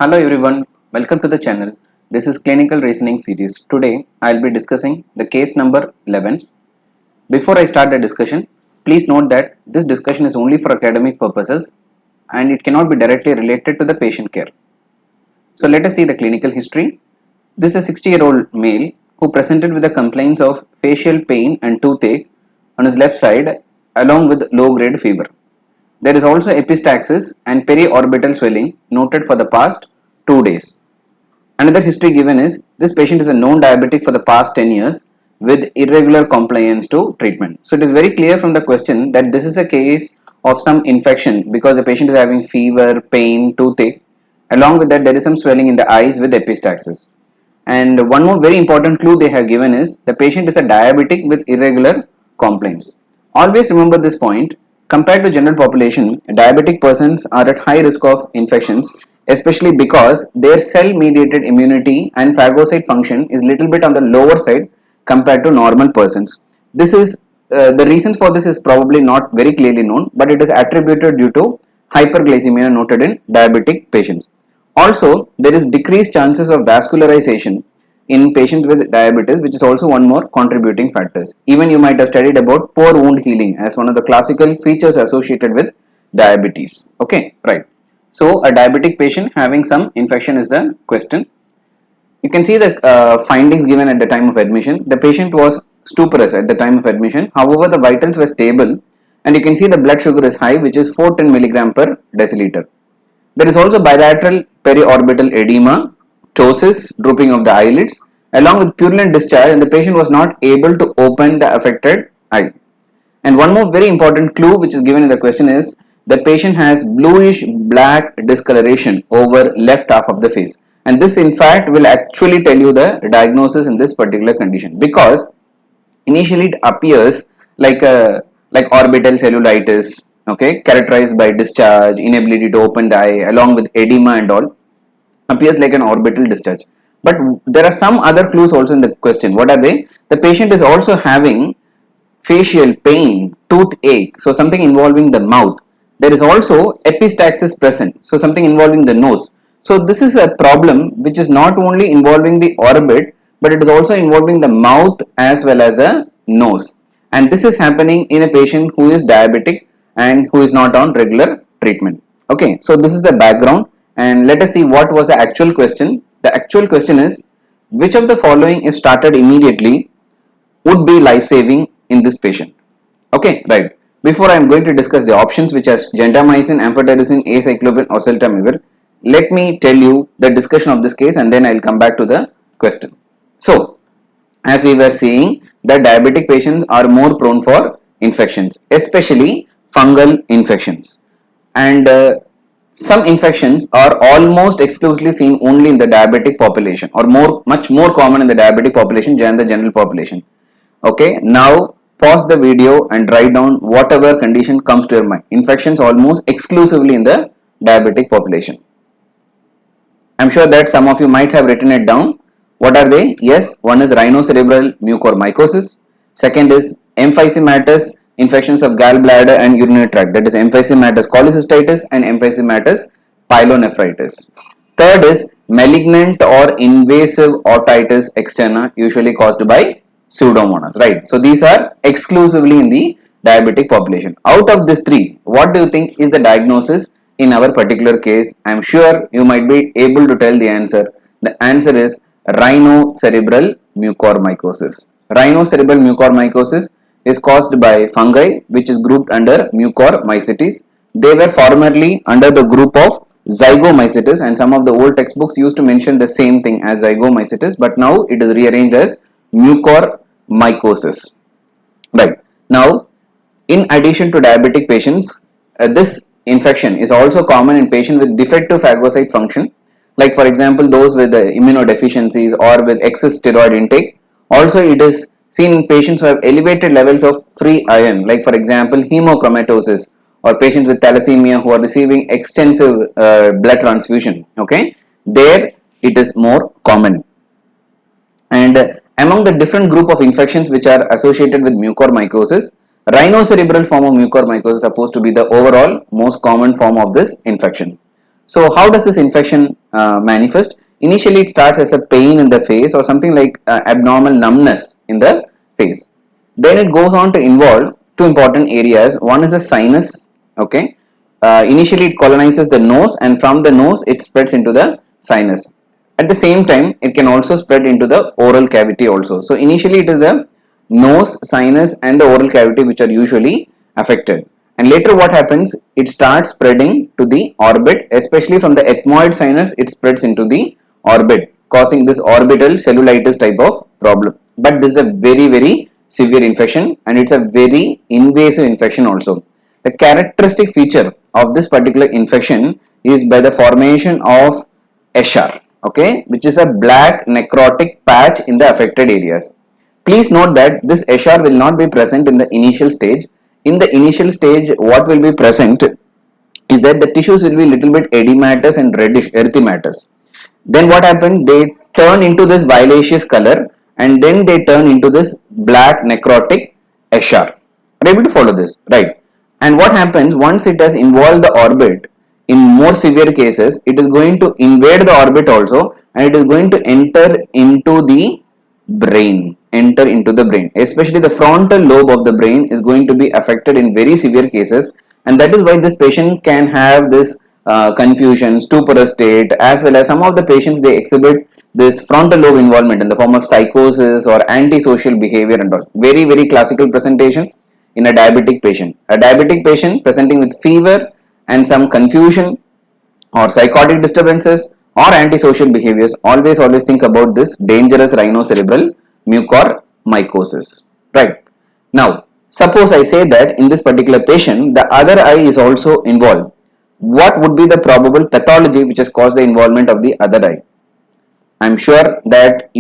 Hello everyone, welcome to the channel. This is Clinical Reasoning series. Today I will be discussing the case number 11. Before I start the discussion, please note that this discussion is only for academic purposes and it cannot be directly related to the patient care. So let us see the clinical history. This is a 60-year-old male who presented with the complaints of facial pain and toothache on his left side along with low-grade fever. There is also epistaxis and periorbital swelling noted for the past 2 days. Another history given is this patient is a known diabetic for the past 10 years with irregular compliance to treatment. So it is very clear from the question that this is a case of some infection because the patient is having fever, pain, toothache. Along with that, there is some swelling in the eyes with epistaxis. And one more very important clue they have given is the patient is a diabetic with irregular complaints. Always remember this point. Compared to general population, diabetic persons are at high risk of infections, especially because their cell-mediated immunity and phagocyte function is little bit on the lower side compared to normal persons. This is the reason for this is probably not very clearly known, but it is attributed due to hyperglycemia noted in diabetic patients. Also, there is decreased chances of vascularization in patients with diabetes, which is also one more contributing factors. Even you might have studied about poor wound healing as one of the classical features associated with diabetes. Okay, right. So a diabetic patient having some infection is the question. You can see the findings given at the time of admission. The patient was stuporous at the time of admission. However, the vitals were stable and you can see the blood sugar is high, which is 410 milligram per deciliter. There is also bilateral periorbital edema, ptosis, drooping of the eyelids, along with purulent discharge, and the patient was not able to open the affected eye. And one more very important clue which is given in the question is the patient has bluish black discoloration over left half of the face. And this in fact will actually tell you the diagnosis in this particular condition, because initially it appears like orbital cellulitis, okay, characterized by discharge, inability to open the eye along with edema and all, appears like an orbital discharge. But there are some other clues also in the question. What are they? The patient is also having facial pain, toothache, so something involving the mouth. There is also epistaxis present, so something involving the nose. So this is a problem which is not only involving the orbit, but it is also involving the mouth as well as the nose. And this is happening in a patient who is diabetic and who is not on regular treatment. Okay, so this is the background, and let us see what was the actual question. The actual question is, which of the following if started immediately would be life-saving in this patient? Okay, right. Before I am going to discuss the options, which are gentamicin, amphotericin, acyclovir, oseltamivir, let me tell you the discussion of this case and then I will come back to the question. So, as we were seeing, that diabetic patients are more prone for infections, especially fungal infections. And some infections are almost exclusively seen only in the diabetic population, or much more common in the diabetic population than the general population. Okay, now pause the video and write down whatever condition comes to your mind. Infections almost exclusively in the diabetic population. I'm sure that some of you might have written it down. What are they? Yes, one is rhinocerebral mucormycosis. Second is emphysematous infections of gallbladder and urinary tract, that is emphysematous cholecystitis and emphysematous pyelonephritis. Third is malignant or invasive otitis externa, usually caused by Pseudomonas, right? So these are exclusively in the diabetic population. Out of these three, what do you think is the diagnosis in our particular case? I am sure you might be able to tell the answer. The answer is rhinocerebral mucormycosis. Rhinocerebral mucormycosis is caused by fungi which is grouped under Mucormycetes. They were formerly under the group of Zygomycetes, and some of the old textbooks used to mention the same thing as Zygomycetes, but now it is rearranged as mucormycosis. Right. Now, in addition to diabetic patients, this infection is also common in patients with defective phagocyte function, like for example those with immunodeficiencies or with excess steroid intake. Also, it is seen in patients who have elevated levels of free iron, like for example hemochromatosis, or patients with thalassemia who are receiving extensive blood transfusion. Okay, there it is more common. And among the different group of infections which are associated with mucormycosis, rhinocerebral form of mucormycosis is supposed to be the overall most common form of this infection. So how does this infection manifest? Initially it starts as a pain in the face or something like abnormal numbness in the face. Then it goes on to involve two important areas. One is the sinus. Okay. Initially it colonizes the nose, and from the nose it spreads into the sinus. At the same time, it can also spread into the oral cavity also. So initially it is the nose, sinus and the oral cavity which are usually affected. And later what happens? It starts spreading to the orbit, especially from the ethmoid sinus, it spreads into the orbit, causing this orbital cellulitis type of problem. But this is a very severe infection, and it's a very invasive infection also. The characteristic feature of this particular infection is by the formation of eschar, okay, which is a black necrotic patch in the affected areas. Please note that this eschar will not be present in the initial stage. In the initial stage, what will be present is that the tissues will be little bit edematous and reddish erythematous. Then what happened? They turn into this violaceous color, and then they turn into this black necrotic eschar. Are you able to follow this? Right. And what happens once it has involved the orbit? In more severe cases, it is going to invade the orbit also, and it is going to enter into the brain. Especially the frontal lobe of the brain is going to be affected in very severe cases, and that is why this patient can have this confusion, stupor state, as well as some of the patients they exhibit this frontal lobe involvement in the form of psychosis or antisocial behavior and all. Very classical presentation in a diabetic patient. A diabetic patient presenting with fever and some confusion or psychotic disturbances or antisocial behaviors, always think about this dangerous rhinocerebral mucormycosis. Right. Now, suppose I say that in this particular patient, the other eye is also involved. What would be the probable pathology which has caused the involvement of the other eye? I'm sure that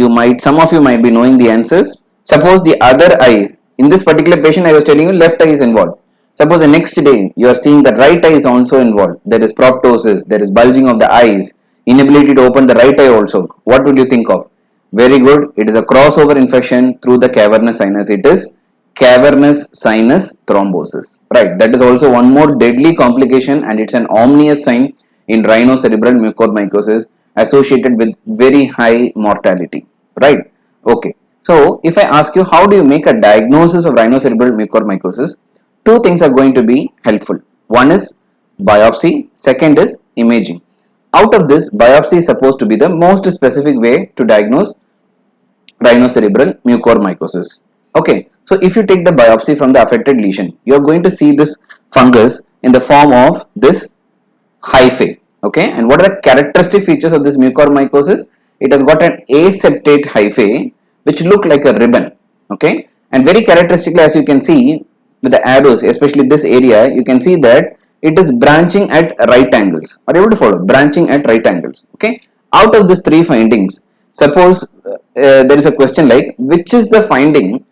some of you might be knowing the answers. Suppose the other eye, in this particular patient I was telling you, left eye is involved. Suppose the next day you are seeing the right eye is also involved. There is proptosis, there is bulging of the eyes, inability to open the right eye also. What would you think of? Very good. It is a crossover infection through the cavernous sinus. It is cavernous sinus thrombosis. Right. That is also one more deadly complication, and it's an ominous sign in rhinocerebral mucormycosis associated with very high mortality. Right. Okay. So if I ask you how do you make a diagnosis of rhinocerebral mucormycosis, two things are going to be helpful. One is biopsy, second is imaging. Out of this, biopsy is supposed to be the most specific way to diagnose rhinocerebral mucormycosis. Okay, so if you take the biopsy from the affected lesion, you are going to see this fungus in the form of this hyphae. Okay, and what are the characteristic features of this mucormycosis? It has got an aseptate hyphae which look like a ribbon. Okay, and very characteristically, as you can see with the arrows, especially this area, you can see that it is branching at right angles. Are you able to follow? Branching at right angles. Okay, out of these three findings, suppose there is a question like which is the finding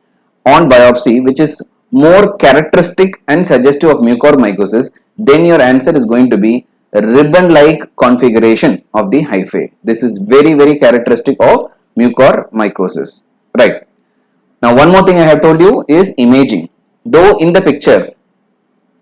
on biopsy which is more characteristic and suggestive of mucormycosis, then your answer is going to be ribbon-like configuration of the hyphae. This is very characteristic of mucormycosis. Right. Now one more thing I have told you is imaging. Though in the picture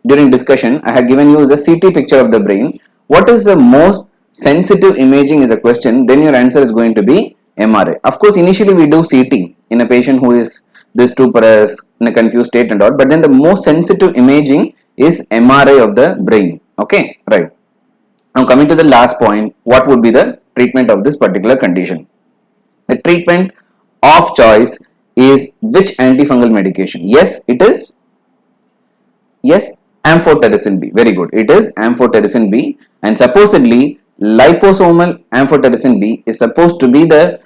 during discussion I have given you the CT picture of the brain, what is the most sensitive imaging is a question, then your answer is going to be MRI. Of course, initially we do CT in a patient who is this stuporous, in a confused state and all, but then the most sensitive imaging is MRI of the brain. Okay, right. Now coming to the last point, what would be the treatment of this particular condition? The treatment of choice is which antifungal medication? Yes, it is. Yes, amphotericin B. Very good. It is amphotericin B, and supposedly liposomal amphotericin B is supposed to be the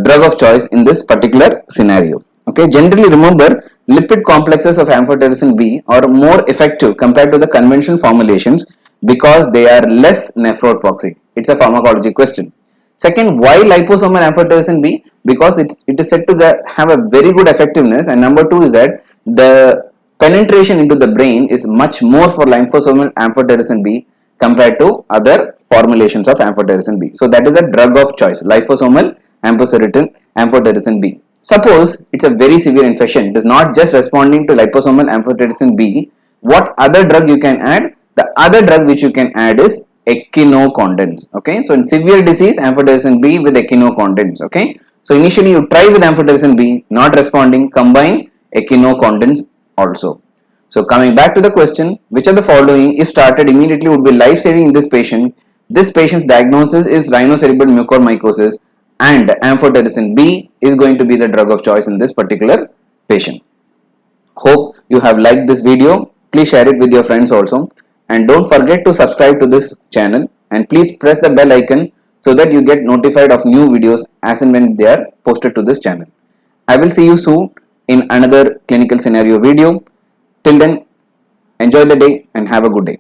drug of choice in this particular scenario. Okay, generally remember lipid complexes of amphotericin B are more effective compared to the conventional formulations because they are less nephrotoxic. It's a pharmacology question. Second, why liposomal amphotericin B? Because it is said to have a very good effectiveness, and number two is that the penetration into the brain is much more for liposomal amphotericin B compared to other formulations of amphotericin B. So that is a drug of choice, liposomal amphotericin B. Suppose it's a very severe infection, it is not just responding to liposomal amphotericin B. What other drug you can add? The other drug which you can add is echinocondins. Okay, so in severe disease, amphotericin B with echinocondins. Okay, so initially you try with amphotericin B, not responding, combine echinocondins also. So coming back to the question, which of the following, if started immediately, would be life-saving in this patient? This patient's diagnosis is rhinocerebral mucormycosis, and amphotericin B is going to be the drug of choice in this particular patient. Hope you have liked this video. Please share it with your friends also, and don't forget to subscribe to this channel, and please press the bell icon so that you get notified of new videos as and when they are posted to this channel. I will see you soon in another clinical scenario video. Till then, enjoy the day and have a good day.